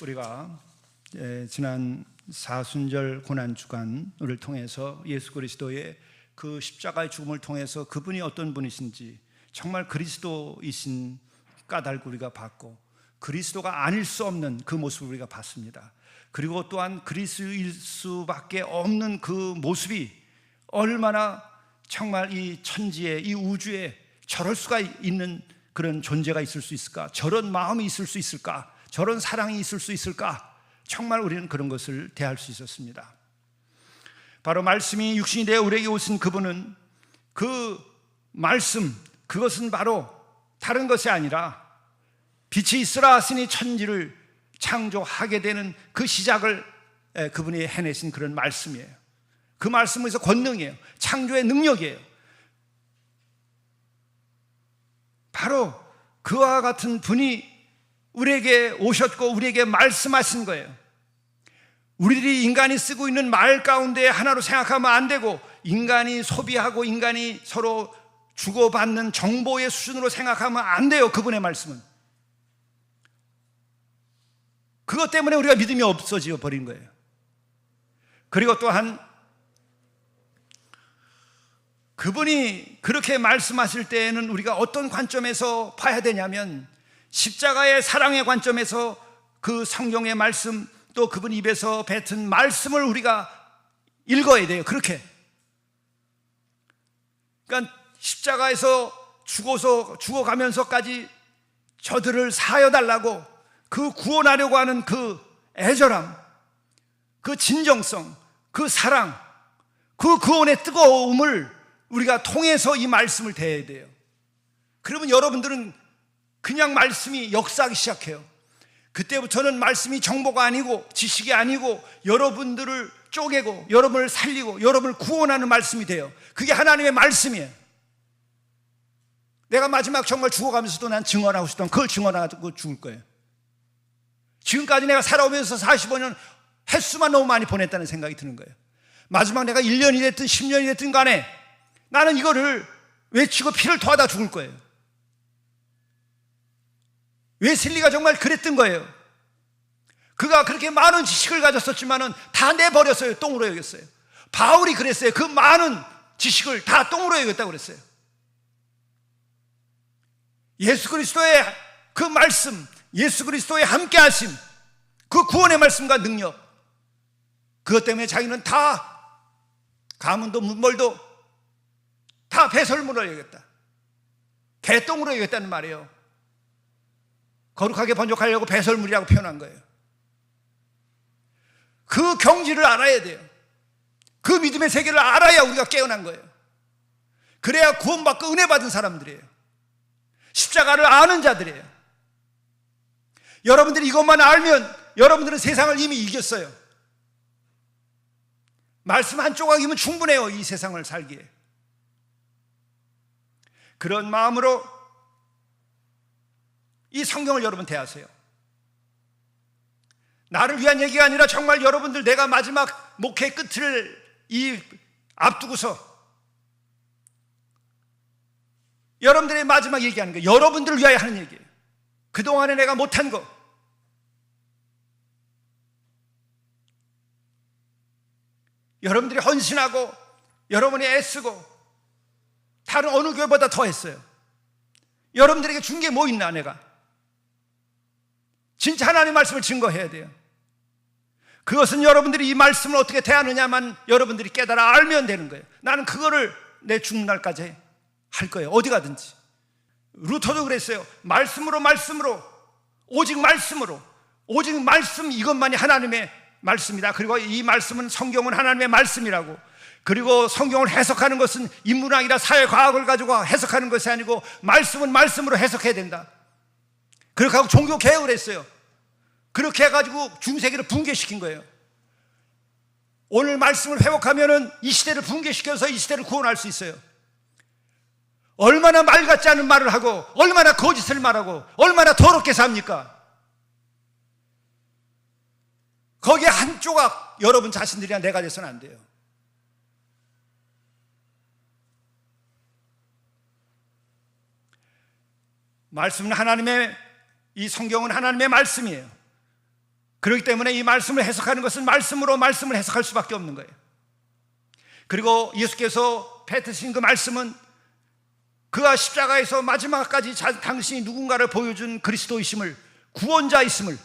우리가 지난 사순절 고난주간을 통해서 예수 그리스도의 그 십자가의 죽음을 통해서 그분이 어떤 분이신지 정말 그리스도이신 까닭을 우리가 봤고, 그리스도가 아닐 수 없는 그 모습을 우리가 봤습니다. 그리고 또한 그리스도일 수밖에 없는 그 모습이 얼마나 정말 이 천지에, 이 우주에 저럴 수가 있는 그런 존재가 있을 수 있을까? 저런 마음이 있을 수 있을까? 저런 사랑이 있을 수 있을까? 정말 우리는 그런 것을 대할 수 있었습니다. 바로 말씀이 육신이 되어 우리에게 오신 그분은 그 말씀, 그것은 바로 다른 것이 아니라 빛이 있으라 하시니 천지를 창조하게 되는 그 시작을 그분이 해내신 그런 말씀이에요. 그 말씀에서 권능이에요. 창조의 능력이에요. 바로 그와 같은 분이 우리에게 오셨고 우리에게 말씀하신 거예요. 우리들이 인간이 쓰고 있는 말 가운데 하나로 생각하면 안 되고, 인간이 소비하고 인간이 서로 주고받는 정보의 수준으로 생각하면 안 돼요. 그분의 말씀은. 그것 때문에 우리가 믿음이 없어져 버린 거예요. 그리고 또한 그분이 그렇게 말씀하실 때에는 우리가 어떤 관점에서 봐야 되냐면, 십자가의 사랑의 관점에서 그 성경의 말씀, 또 그분 입에서 뱉은 말씀을 우리가 읽어야 돼요. 그렇게. 그러니까 십자가에서 죽어가면서까지 저들을 사여달라고 그 구원하려고 하는 그 애절함, 그 진정성, 그 사랑, 그 구원의 뜨거움을 우리가 통해서 이 말씀을 대해야 돼요. 그러면 여러분들은 그냥 말씀이 역사하기 시작해요. 그때부터는 말씀이 정보가 아니고 지식이 아니고 여러분들을 쪼개고 여러분을 살리고 여러분을 구원하는 말씀이 돼요. 그게 하나님의 말씀이에요. 내가 마지막 정말 죽어가면서도 난 증언하고 싶던 그걸 증언하고 죽을 거예요. 지금까지 내가 살아오면서 45년 횟수만 너무 많이 보냈다는 생각이 드는 거예요. 마지막 내가 1년이 됐든 10년이 됐든 간에 나는 이거를 외치고 피를 토하다 죽을 거예요. 웨슬리가 정말 그랬던 거예요. 그가 그렇게 많은 지식을 가졌었지만은 다 내버렸어요. 똥으로 여겼어요. 바울이 그랬어요. 그 많은 지식을 다 똥으로 여겼다고 그랬어요. 예수 그리스도의 그 말씀, 예수 그리스도의 함께하심, 그 구원의 말씀과 능력, 그것 때문에 자기는 다 가문도 문벌도 다 배설물로 여겼다. 개똥으로 여겼다는 말이에요. 거룩하게 번족하려고 배설물이라고 표현한 거예요. 그 경지를 알아야 돼요. 그 믿음의 세계를 알아야 우리가 깨어난 거예요. 그래야 구원받고 은혜 받은 사람들이에요. 십자가를 아는 자들이에요. 여러분들이 이것만 알면 여러분들은 세상을 이미 이겼어요. 말씀 한 조각이면 충분해요. 이 세상을 살기에. 그런 마음으로 이 성경을 여러분 대하세요. 나를 위한 얘기가 아니라 정말 여러분들, 내가 마지막 목회 끝을 앞두고서 여러분들의 마지막 얘기하는 거예요. 여러분들을 위하여 하는 얘기예요. 그동안에 내가 못한 거, 여러분들이 헌신하고 여러분이 애쓰고 다른 어느 교회보다 더 했어요. 여러분들에게 준 게 뭐 있나? 내가 진짜 하나님의 말씀을 증거해야 돼요. 그것은 여러분들이 이 말씀을 어떻게 대하느냐만 여러분들이 깨달아 알면 되는 거예요. 나는 그거를 내 죽는 날까지 할 거예요. 어디 가든지. 루터도 그랬어요. 말씀으로 오직 말씀으로, 오직 말씀, 이것만이 하나님의 말씀이다. 그리고 이 말씀은, 성경은 하나님의 말씀이라고. 그리고 성경을 해석하는 것은 인문학이나 사회과학을 가지고 해석하는 것이 아니고 말씀은 말씀으로 해석해야 된다. 그렇게 하고 종교개혁을 했어요. 그렇게 해가지고 중세기를 붕괴시킨 거예요. 오늘 말씀을 회복하면은 이 시대를 붕괴시켜서 이 시대를 구원할 수 있어요. 얼마나 말 같지 않은 말을 하고 얼마나 거짓을 말하고 얼마나 더럽게 삽니까? 거기에 한 조각 여러분 자신들이나 내가 돼서는 안 돼요. 말씀은 하나님의, 이 성경은 하나님의 말씀이에요. 그렇기 때문에 이 말씀을 해석하는 것은 말씀으로 말씀을 해석할 수밖에 없는 거예요. 그리고 예수께서 뱉으신 그 말씀은 그가 십자가에서 마지막까지 당신이 누군가를 보여준 그리스도이심을, 구원자이심을,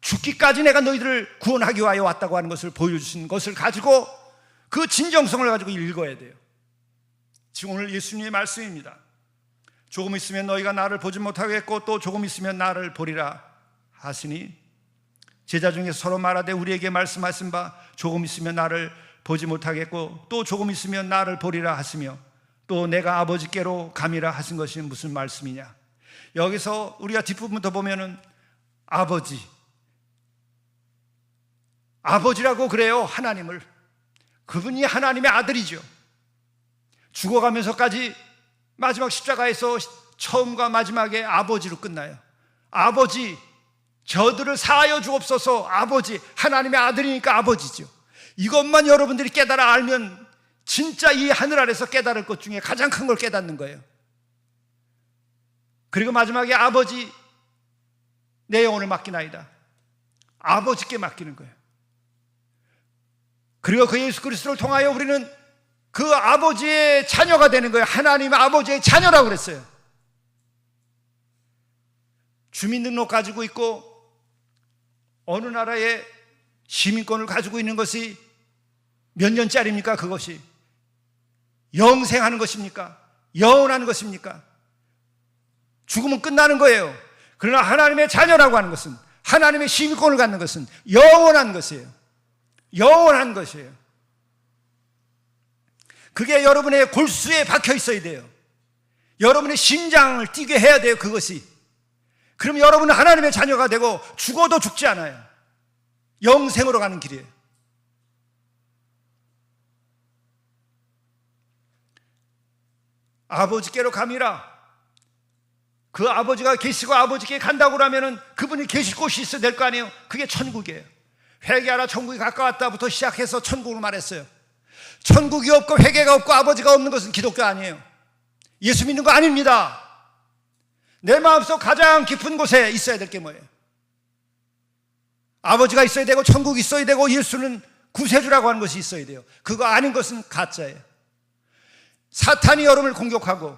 죽기까지 내가 너희들을 구원하기 위하여 왔다고 하는 것을 보여주신 것을 가지고 그 진정성을 가지고 읽어야 돼요. 지금 오늘 예수님의 말씀입니다. 조금 있으면 너희가 나를 보지 못하겠고 또 조금 있으면 나를 보리라 하시니, 제자 중에서 서로 말하되 우리에게 말씀하신 바 조금 있으면 나를 보지 못하겠고 또 조금 있으면 나를 보리라 하시며 또 내가 아버지께로 감이라 하신 것이 무슨 말씀이냐. 여기서 우리가 뒷부분부터 보면은 아버지라고 그래요. 하나님을. 그분이 하나님의 아들이죠. 죽어가면서까지 마지막 십자가에서 처음과 마지막에 아버지로 끝나요. 아버지, 저들을 사하여 주옵소서. 아버지, 하나님의 아들이니까 아버지죠. 이것만 여러분들이 깨달아 알면 진짜 이 하늘 아래서 깨달을 것 중에 가장 큰 걸 깨닫는 거예요. 그리고 마지막에 아버지, 내 영혼을 맡기나이다. 아버지께 맡기는 거예요. 그리고 그 예수 그리스도를 통하여 우리는 그 아버지의 자녀가 되는 거예요. 하나님의 아버지의 자녀라고 그랬어요. 주민등록 가지고 있고 어느 나라의 시민권을 가지고 있는 것이 몇 년짜리입니까? 그것이 영생하는 것입니까? 영원한 것입니까? 죽으면 끝나는 거예요. 그러나 하나님의 자녀라고 하는 것은, 하나님의 시민권을 갖는 것은 영원한 것이에요. 영원한 것이에요. 그게 여러분의 골수에 박혀 있어야 돼요. 여러분의 심장을 뛰게 해야 돼요. 그것이. 그럼 여러분은 하나님의 자녀가 되고 죽어도 죽지 않아요. 영생으로 가는 길이에요. 아버지께로 감이라. 그 아버지가 계시고 아버지께 간다고 하면은 그분이 계실 곳이 있어야 될 거 아니에요. 그게 천국이에요. 회개하라 천국이 가까웠다부터 시작해서 천국을 말했어요. 천국이 없고 회개가 없고 아버지가 없는 것은 기독교 아니에요. 예수 믿는 거 아닙니다. 내 마음속 가장 깊은 곳에 있어야 될 게 뭐예요? 아버지가 있어야 되고 천국이 있어야 되고 예수는 구세주라고 하는 것이 있어야 돼요. 그거 아닌 것은 가짜예요. 사탄이 여러분을 공격하고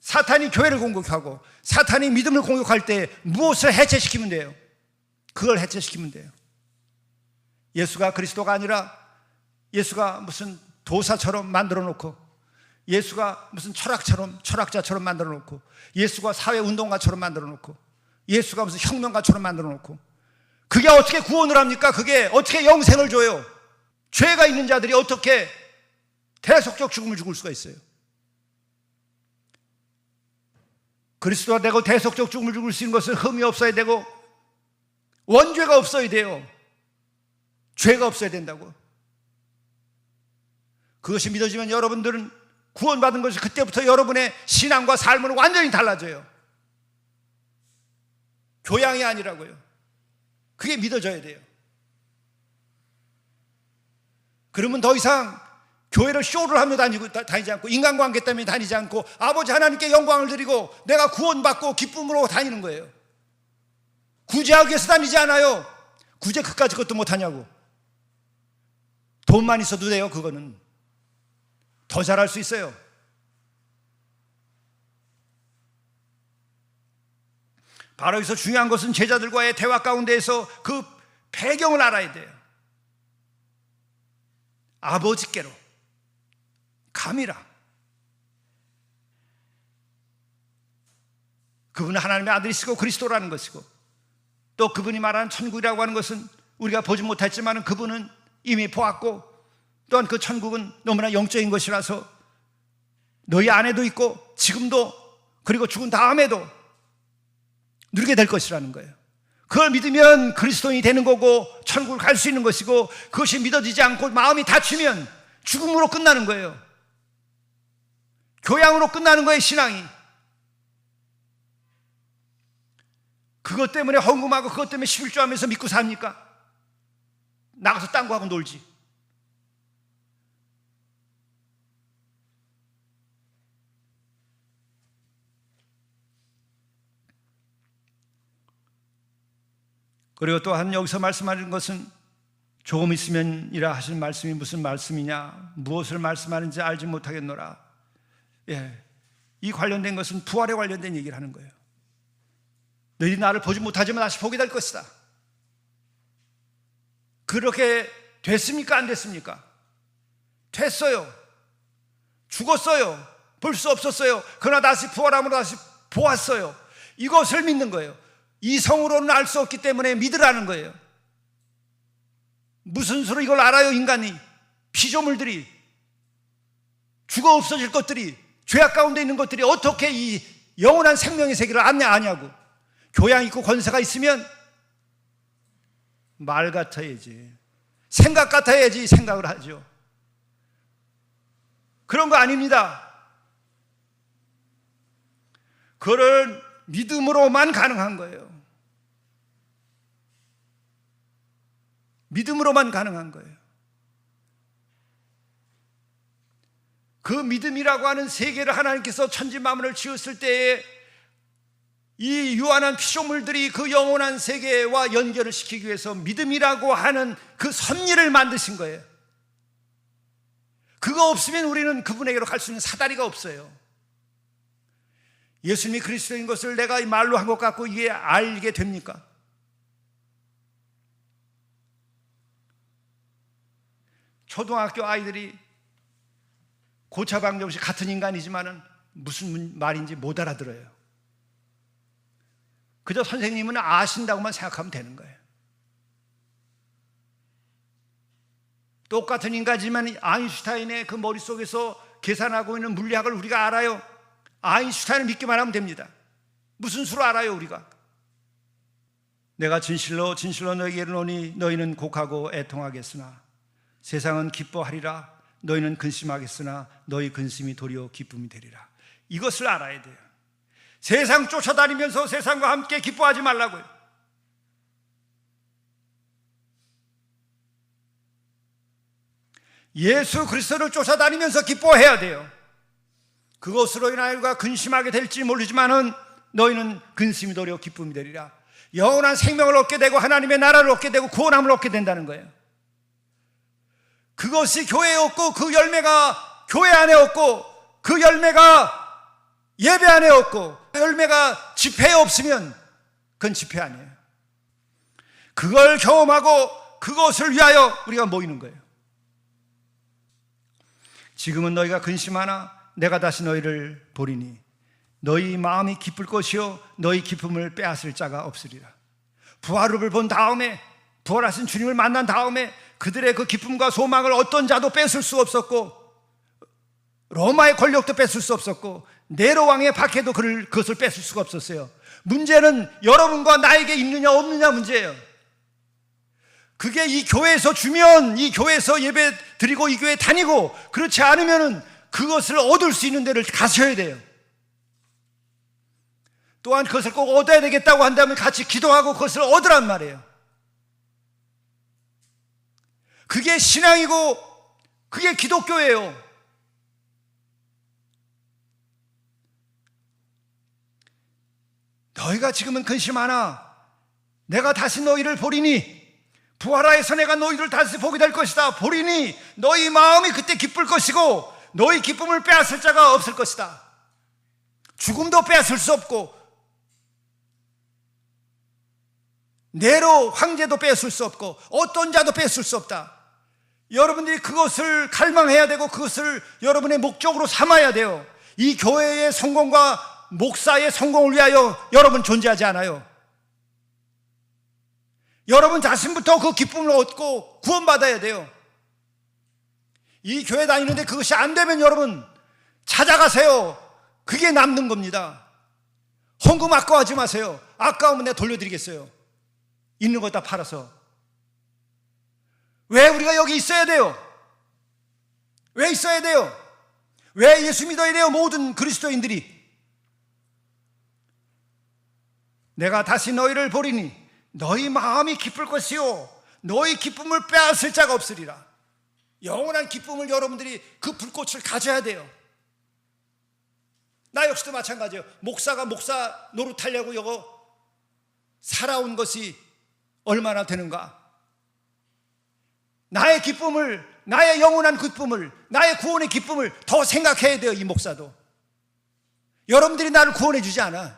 사탄이 교회를 공격하고 사탄이 믿음을 공격할 때 무엇을 해체시키면 돼요? 그걸 해체시키면 돼요. 예수가 그리스도가 아니라 예수가 무슨 도사처럼 만들어 놓고 예수가 무슨 철학자처럼 만들어 놓고 예수가 사회운동가처럼 만들어 놓고 예수가 무슨 혁명가처럼 만들어 놓고 그게 어떻게 구원을 합니까? 그게 어떻게 영생을 줘요? 죄가 있는 자들이 어떻게 대속적 죽음을 죽을 수가 있어요? 그리스도가 되고 대속적 죽음을 죽을 수 있는 것은 흠이 없어야 되고 원죄가 없어야 돼요. 죄가 없어야 된다고. 그것이 믿어지면 여러분들은 구원받은 것이 그때부터 여러분의 신앙과 삶은 완전히 달라져요. 교양이 아니라고요. 그게 믿어져야 돼요. 그러면 더 이상 교회를 쇼를 하며 다니지 않고 인간관계 때문에 다니지 않고 아버지 하나님께 영광을 드리고 내가 구원받고 기쁨으로 다니는 거예요. 구제하기 위해서 다니지 않아요. 구제 그까짓 것도 못하냐고. 돈만 있어도 돼요. 그거는 더 잘할 수 있어요. 바로 여기서 중요한 것은 제자들과의 대화 가운데에서 그 배경을 알아야 돼요. 아버지께로 감이라. 그분은 하나님의 아들이시고 그리스도라는 것이고 또 그분이 말하는 천국이라고 하는 것은 우리가 보지 못했지만 그분은 이미 보았고 또한 그 천국은 너무나 영적인 것이라서 너희 안에도 있고 지금도 그리고 죽은 다음에도 누리게 될 것이라는 거예요. 그걸 믿으면 그리스도인이 되는 거고 천국을 갈 수 있는 것이고 그것이 믿어지지 않고 마음이 닫히면 죽음으로 끝나는 거예요. 교양으로 끝나는 거예요. 신앙이. 그것 때문에 헌금하고 그것 때문에 11조 하면서 믿고 삽니까? 나가서 딴 거 하고 놀지. 그리고 또한 여기서 말씀하는 것은 조금 있으면이라 하신 말씀이 무슨 말씀이냐, 무엇을 말씀하는지 알지 못하겠노라. 이 관련된 것은 부활에 관련된 얘기를 하는 거예요. 너희들이 나를 보지 못하지만 다시 보게 될 것이다. 그렇게 됐습니까? 안 됐습니까? 됐어요. 죽었어요. 볼 수 없었어요. 그러나 다시 부활함으로 다시 보았어요. 이것을 믿는 거예요. 이성으로는 알 수 없기 때문에 믿으라는 거예요. 무슨 수로 이걸 알아요? 인간이, 피조물들이, 죽어 없어질 것들이, 죄악 가운데 있는 것들이 어떻게 이 영원한 생명의 세계를 아냐고. 교양 있고 권세가 있으면 말 같아야지, 생각 같아야지 생각을 하죠. 그런 거 아닙니다. 그걸 믿음으로만 가능한 거예요. 믿음으로만 가능한 거예요. 그 믿음이라고 하는 세계를 하나님께서 천지 만물을 지었을 때에 이 유한한 피조물들이 그 영원한 세계와 연결을 시키기 위해서 믿음이라고 하는 그 섭리를 만드신 거예요. 그거 없으면 우리는 그분에게로 갈 수 있는 사다리가 없어요. 예수님이 그리스도인 것을 내가 이 말로 한 것 같고 이게 알게 됩니까? 초등학교 아이들이 고차방정식 같은 인간이지만은 무슨 말인지 못 알아들어요. 그저 선생님은 아신다고만 생각하면 되는 거예요. 똑같은 인간이지만 아인슈타인의 그 머릿속에서 계산하고 있는 물리학을 우리가 알아요. 아인슈타인을 믿기만 하면 됩니다. 무슨 수로 알아요 우리가? 내가 진실로 너희에게 이르노니 너희는 곡하고 애통하겠으나 세상은 기뻐하리라. 너희는 근심하겠으나 너희 근심이 도리어 기쁨이 되리라. 이것을 알아야 돼요. 세상 쫓아다니면서 세상과 함께 기뻐하지 말라고요. 예수 그리스도를 쫓아다니면서 기뻐해야 돼요. 그것으로 인하여 근심하게 될지 모르지만은 너희는 근심이 도리어 기쁨이 되리라. 영원한 생명을 얻게 되고 하나님의 나라를 얻게 되고 구원함을 얻게 된다는 거예요. 그것이 교회에 없고 그 열매가 교회 안에 없고 그 열매가 예배 안에 없고 그 열매가 집회에 없으면 그건 집회 아니에요. 그걸 경험하고 그것을 위하여 우리가 모이는 거예요. 지금은 너희가 근심하나 내가 다시 너희를 보리니 너희 마음이 기쁠 것이요 너희 기쁨을 빼앗을 자가 없으리라. 부활을 본 다음에, 부활하신 주님을 만난 다음에 그들의 그 기쁨과 소망을 어떤 자도 뺏을 수 없었고 로마의 권력도 뺏을 수 없었고 네로 왕의 박해도 그것을 뺏을 수가 없었어요. 문제는 여러분과 나에게 있느냐 없느냐 문제예요. 그게 이 교회에서 주면 이 교회에서 예배 드리고 이 교회 다니고, 그렇지 않으면은 그것을 얻을 수 있는 데를 가셔야 돼요. 또한 그것을 꼭 얻어야 되겠다고 한다면 같이 기도하고 그것을 얻으란 말이에요. 그게 신앙이고 그게 기독교예요. 너희가 지금은 근심하나 내가 다시 너희를 보리니, 부활하여서 내가 너희를 다시 보게 될 것이다. 보리니 너희 마음이 그때 기쁠 것이고 너희 기쁨을 빼앗을 자가 없을 것이다. 죽음도 빼앗을 수 없고 네로 황제도 뺏을 수 없고 어떤 자도 뺏을 수 없다. 여러분들이 그것을 갈망해야 되고 그것을 여러분의 목적으로 삼아야 돼요. 이 교회의 성공과 목사의 성공을 위하여 여러분 존재하지 않아요. 여러분 자신부터 그 기쁨을 얻고 구원받아야 돼요. 이 교회 다니는데 그것이 안 되면 여러분 찾아가세요. 그게 남는 겁니다. 헌금 아까워하지 마세요. 아까우면 내가 돌려드리겠어요. 있는 거 다 팔아서. 왜 우리가 여기 있어야 돼요? 왜 있어야 돼요? 왜 예수 믿어야 돼요? 모든 그리스도인들이. 내가 다시 너희를 보리니 너희 마음이 기쁠 것이요 너희 기쁨을 빼앗을 자가 없으리라. 영원한 기쁨을 여러분들이 그 불꽃을 가져야 돼요. 나 역시도 마찬가지예요. 목사가 목사 노릇하려고 살아온 것이 얼마나 되는가? 나의 기쁨을, 나의 영원한 기쁨을, 나의 구원의 기쁨을 더 생각해야 돼요. 이 목사도. 여러분들이 나를 구원해 주지 않아.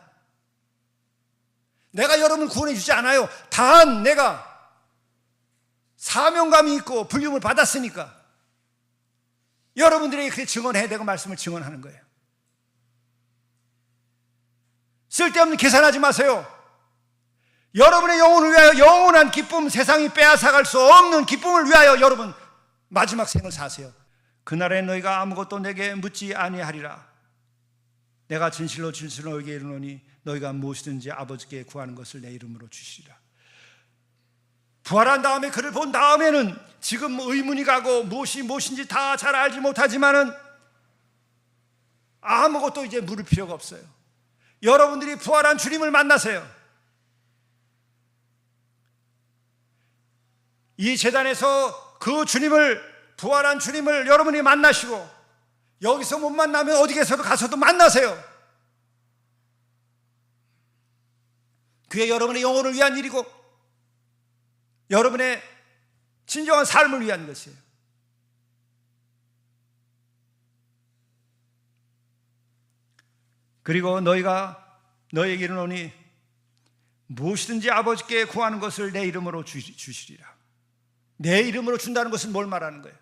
내가 여러분을 구원해 주지 않아요. 단 내가 사명감이 있고 불륜을 받았으니까 여러분들에게 그렇게 증언해야 되고 말씀을 증언하는 거예요. 쓸데없는 계산하지 마세요. 여러분의 영혼을 위하여 영원한 기쁨, 세상이 빼앗아갈 수 없는 기쁨을 위하여 여러분 마지막 생을 사세요. 그날에 너희가 아무것도 내게 묻지 아니하리라. 내가 진실로 진실로 너희에게 이르노니 너희가 무엇이든지 아버지께 구하는 것을 내 이름으로 주시리라. 부활한 다음에 그를 본 다음에는 지금 의문이 가고 무엇이 무엇인지 다 잘 알지 못하지만은 아무것도 이제 물을 필요가 없어요. 여러분들이 부활한 주님을 만나세요. 이 제단에서 그 주님을, 부활한 주님을 여러분이 만나시고 여기서 못 만나면 어디에서도 가서도 만나세요. 그게 여러분의 영혼을 위한 일이고 여러분의 진정한 삶을 위한 것이에요. 그리고 너희가 너희에게 이르노니 무엇이든지 아버지께 구하는 것을 내 이름으로 주시리라. 내 이름으로 준다는 것은 뭘 말하는 거예요?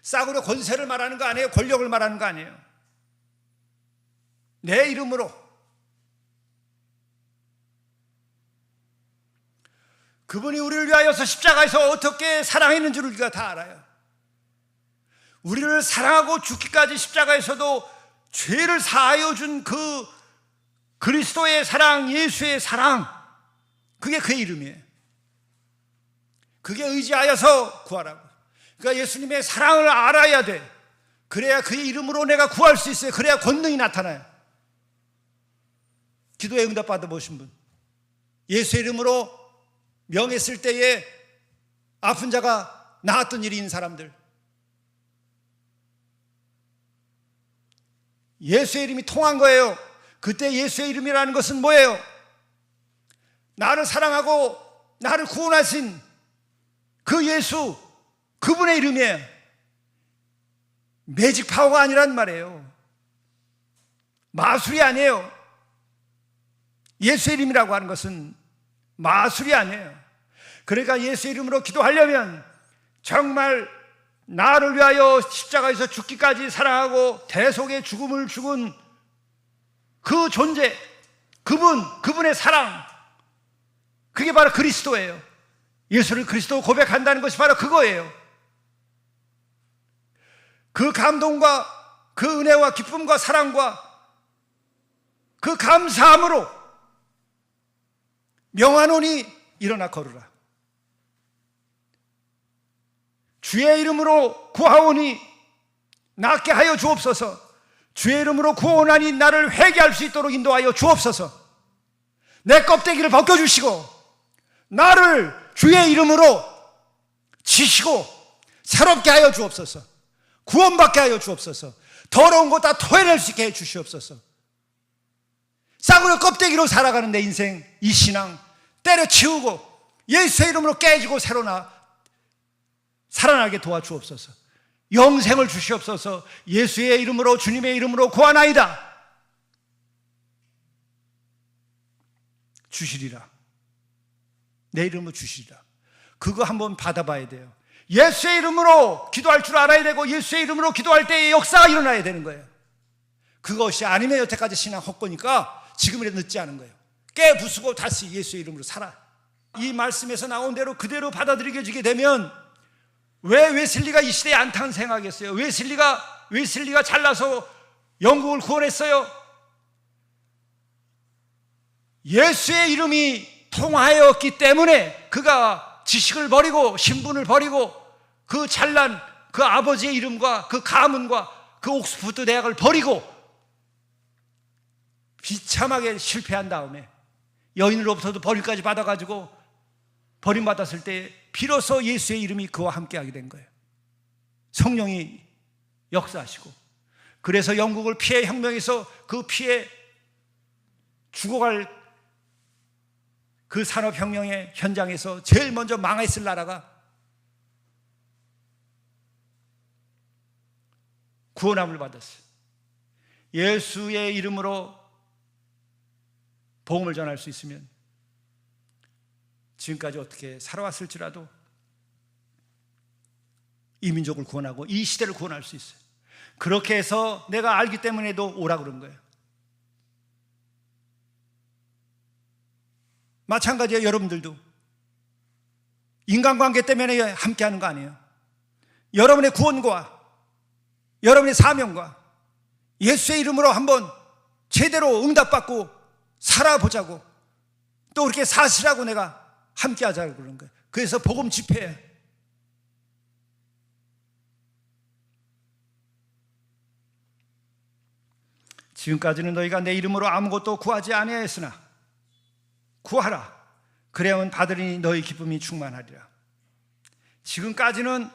싸구려 권세를 말하는 거 아니에요? 권력을 말하는 거 아니에요? 내 이름으로. 그분이 우리를 위하여서 십자가에서 어떻게 사랑했는지를 우리가 다 알아요. 우리를 사랑하고 죽기까지 십자가에서도 죄를 사하여 준 그 그리스도의 사랑, 예수의 사랑, 그게 그의 이름이에요. 그게 의지하여서 구하라고. 그러니까 예수님의 사랑을 알아야 돼. 그래야 그의 이름으로 내가 구할 수 있어요. 그래야 권능이 나타나요. 기도에 응답 받아보신 분, 예수의 이름으로 명했을 때에 아픈 자가 나았던 일이 있는 사람들, 예수의 이름이 통한 거예요. 그때 예수의 이름이라는 것은 뭐예요? 나를 사랑하고 나를 구원하신 그 예수, 그분의 이름이에요. 매직 파워가 아니란 말이에요. 마술이 아니에요. 예수의 이름이라고 하는 것은 마술이 아니에요. 그러니까 예수의 이름으로 기도하려면 정말 나를 위하여 십자가에서 죽기까지 사랑하고 대속의 죽음을 죽은 그 존재, 그분의 사랑, 그게 바로 그리스도예요. 예수를 그리스도 고백한다는 것이 바로 그거예요. 그 감동과 그 은혜와 기쁨과 사랑과 그 감사함으로 명하노니 일어나 걸으라. 주의 이름으로 구하오니 낫게 하여 주옵소서. 주의 이름으로 구원하니 나를 회개할 수 있도록 인도하여 주옵소서. 내 껍데기를 벗겨주시고 나를 주의 이름으로 치시고 새롭게 하여 주옵소서. 구원받게 하여 주옵소서. 더러운 것 다 토해낼 수 있게 해 주시옵소서. 싸구려 껍데기로 살아가는 내 인생, 이 신앙 때려치우고 예수의 이름으로 깨지고 새로 살아나게 도와주옵소서. 영생을 주시옵소서. 예수의 이름으로, 주님의 이름으로 구하나이다. 주시리라. 내 이름으로 주시리라. 그거 한번 받아봐야 돼요. 예수의 이름으로 기도할 줄 알아야 되고 예수의 이름으로 기도할 때의 역사가 일어나야 되는 거예요. 그것이 아니면 여태까지 신앙 헛거니까 지금이라도 늦지 않은 거예요. 깨부수고 다시 예수의 이름으로 살아. 이 말씀에서 나온 대로 그대로 받아들여지게 되면 왜 웨슬리가 이 시대에 안 탄생하겠어요? 웨슬리가 잘나서 영국을 구원했어요. 예수의 이름이 통하였기 때문에 그가 지식을 버리고 신분을 버리고 그 잘난 그 아버지의 이름과 그 가문과 그 옥스퍼드 대학을 버리고 비참하게 실패한 다음에 여인으로부터도 버림까지 받아가지고 버림받았을 때 비로소 예수의 이름이 그와 함께하게 된 거예요. 성령이 역사하시고, 그래서 영국을 피해 혁명에서 그 피해 죽어갈 그 산업혁명의 현장에서 제일 먼저 망했을 나라가 구원함을 받았어요. 예수의 이름으로 복음을 전할 수 있으면 지금까지 어떻게 살아왔을지라도 이 민족을 구원하고 이 시대를 구원할 수 있어요. 그렇게 해서 내가 알기 때문에도 오라 그런 거예요. 마찬가지예요. 여러분들도 인간관계 때문에 함께하는 거 아니에요. 여러분의 구원과 여러분의 사명과 예수의 이름으로 한번 제대로 응답받고 살아보자고, 또 그렇게 사시라고 내가 함께하자고 그러는 거예요. 그래서 복음 집회예요. 지금까지는 너희가 내 이름으로 아무것도 구하지 아니하였으나 구하라, 그래야만 받으리니 너희 기쁨이 충만하리라. 지금까지는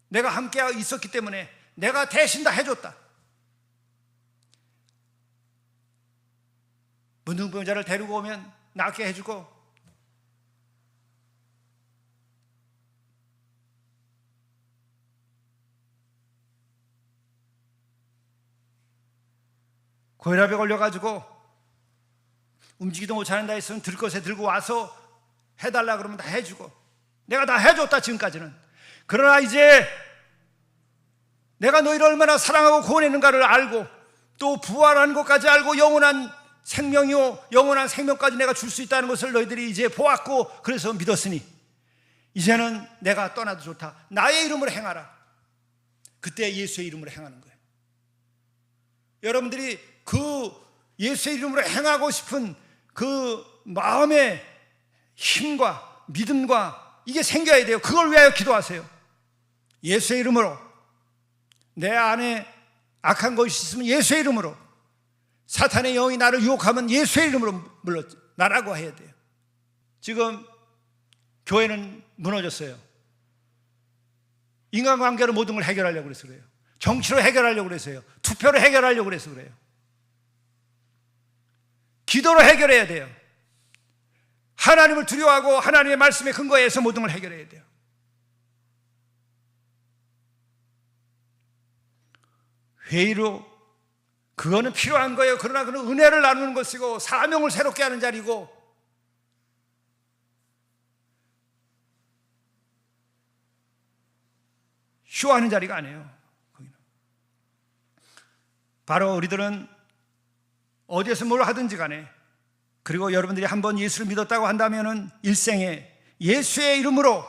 내가 함께 있었기 때문에 내가 대신 다 해줬다. 문둥병자를 데리고 오면 낫게 해주고, 고혈압에 걸려가지고 움직이도 못하는다 했으면 들것에 들고 와서 해달라 그러면 다 해주고, 내가 다 해줬다 지금까지는. 그러나 이제 내가 너희를 얼마나 사랑하고 구원했는가를 알고, 또 부활하는 것까지 알고 영원한 생명이요 영원한 생명까지 내가 줄 수 있다는 것을 너희들이 이제 보았고, 그래서 믿었으니 이제는 내가 떠나도 좋다. 나의 이름으로 행하라. 그때 예수의 이름으로 행하는 거예요. 여러분들이 그 예수의 이름으로 행하고 싶은 그 마음의 힘과 믿음과 이게 생겨야 돼요. 그걸 위하여 기도하세요. 예수의 이름으로, 내 안에 악한 것이 있으면 예수의 이름으로, 사탄의 영이 나를 유혹하면 예수의 이름으로 물러 나라고 해야 돼요. 지금 교회는 무너졌어요. 인간관계로 모든 걸 해결하려고 그래서 그래요. 정치로 해결하려고 그래서요. 투표로 해결하려고 그래서 그래요. 기도로 해결해야 돼요. 하나님을 두려워하고 하나님의 말씀에 근거해서 모든 걸 해결해야 돼요. 회의로 그거는 필요한 거예요. 그러나 그는 은혜를 나누는 것이고 사명을 새롭게 하는 자리고, 쇼하는 자리가 아니에요. 거기는. 바로 우리들은 어디에서 뭘 하든지 간에, 그리고 여러분들이 한번 예수를 믿었다고 한다면 일생에 예수의 이름으로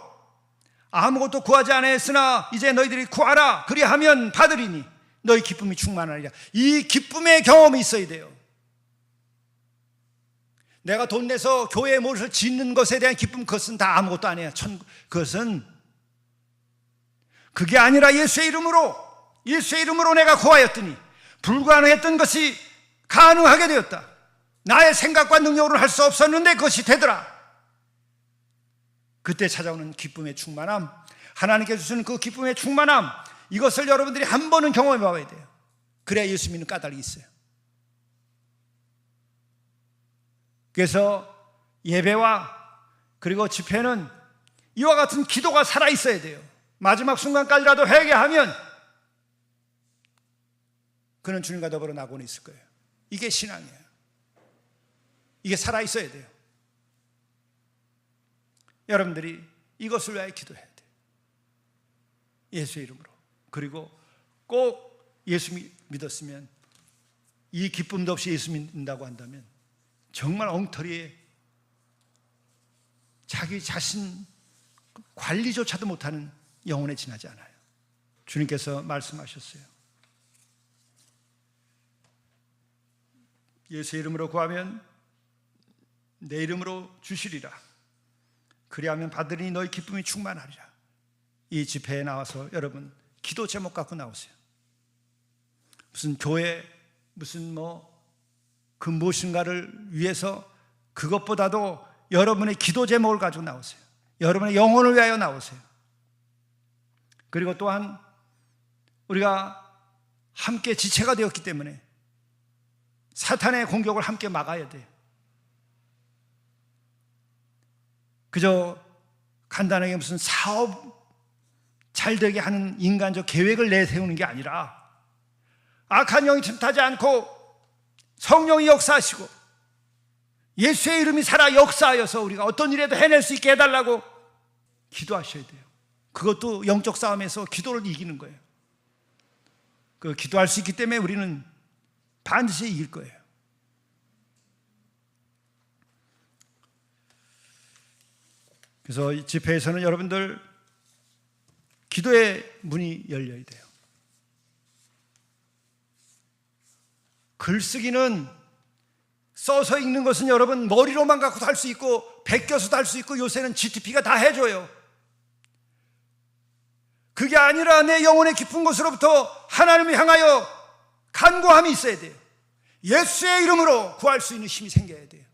아무것도 구하지 않았으나 이제 너희들이 구하라, 그리하면 받으리니 너희 기쁨이 충만하리라. 이 기쁨의 경험이 있어야 돼요. 내가 돈 내서 교회에 무엇을 짓는 것에 대한 기쁨, 그것은 다 아무것도 아니에요. 그것은 그게 아니라 예수의 이름으로 내가 구하였더니 불가능했던 것이 가능하게 되었다. 나의 생각과 능력으로 할 수 없었는데 그것이 되더라. 그때 찾아오는 기쁨의 충만함, 하나님께 주시는 그 기쁨의 충만함, 이것을 여러분들이 한 번은 경험해 봐야 돼요. 그래야 예수 믿는 까닭이 있어요. 그래서 예배와 그리고 집회는 이와 같은 기도가 살아있어야 돼요. 마지막 순간까지라도 회개하면 그는 주님과 더불어 낙원에 있을 거예요. 이게 신앙이에요. 이게 살아있어야 돼요. 여러분들이 이것을 위하여 기도해야 돼요. 예수의 이름으로. 그리고 꼭 예수 믿었으면, 이 기쁨도 없이 예수 믿는다고 한다면 정말 엉터리에 자기 자신 관리조차도 못하는 영혼에 지나지 않아요. 주님께서 말씀하셨어요. 예수의 이름으로 구하면 내 이름으로 주시리라. 그리하면 받으리니 너희 기쁨이 충만하리라. 이 집회에 나와서 여러분 기도 제목 갖고 나오세요. 무슨 교회, 무슨 그 무엇인가를 위해서, 그것보다도 여러분의 기도 제목을 가지고 나오세요. 여러분의 영혼을 위하여 나오세요. 그리고 또한 우리가 함께 지체가 되었기 때문에 사탄의 공격을 함께 막아야 돼요. 그저 간단하게 무슨 사업 잘 되게 하는 인간적 계획을 내세우는 게 아니라 악한 영이 틈타지 않고 성령이 역사하시고 예수의 이름이 살아 역사하여서 우리가 어떤 일에도 해낼 수 있게 해달라고 기도하셔야 돼요. 그것도 영적 싸움에서 기도를 이기는 거예요. 그 기도할 수 있기 때문에 우리는 반드시 이길 거예요. 그래서 이 집회에서는 여러분들 기도의 문이 열려야 돼요. 글쓰기는 써서 읽는 것은 여러분 머리로만 갖고도 할 수 있고 베껴서도 할 수 있고 요새는 GTP가 다 해줘요. 그게 아니라 내 영혼의 깊은 곳으로부터 하나님을 향하여 간구함이 있어야 돼요. 예수의 이름으로 구할 수 있는 힘이 생겨야 돼요.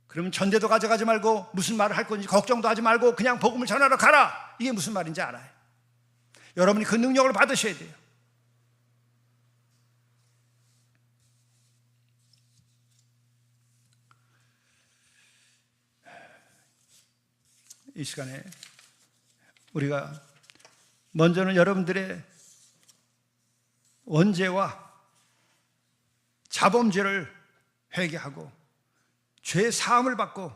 그러면 전대도 가져가지 말고 무슨 말을 할 건지 걱정도 하지 말고 그냥 복음을 전하러 가라. 이게 무슨 말인지 알아요. 여러분이 그 능력을 받으셔야 돼요. 이 시간에 우리가 먼저는 여러분들의 원죄와 자범죄를 회개하고 죄 사함을 받고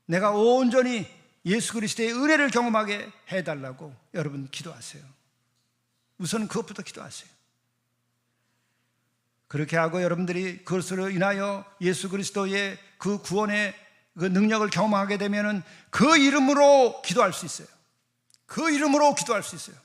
내가 온전히 예수 그리스도의 은혜를 경험하게 해달라고 여러분 기도하세요. 우선 그것부터 기도하세요. 그렇게 하고 여러분들이 그것으로 인하여 예수 그리스도의 그 구원의 그 능력을 경험하게 되면은 그 이름으로 기도할 수 있어요. 그 이름으로 기도할 수 있어요.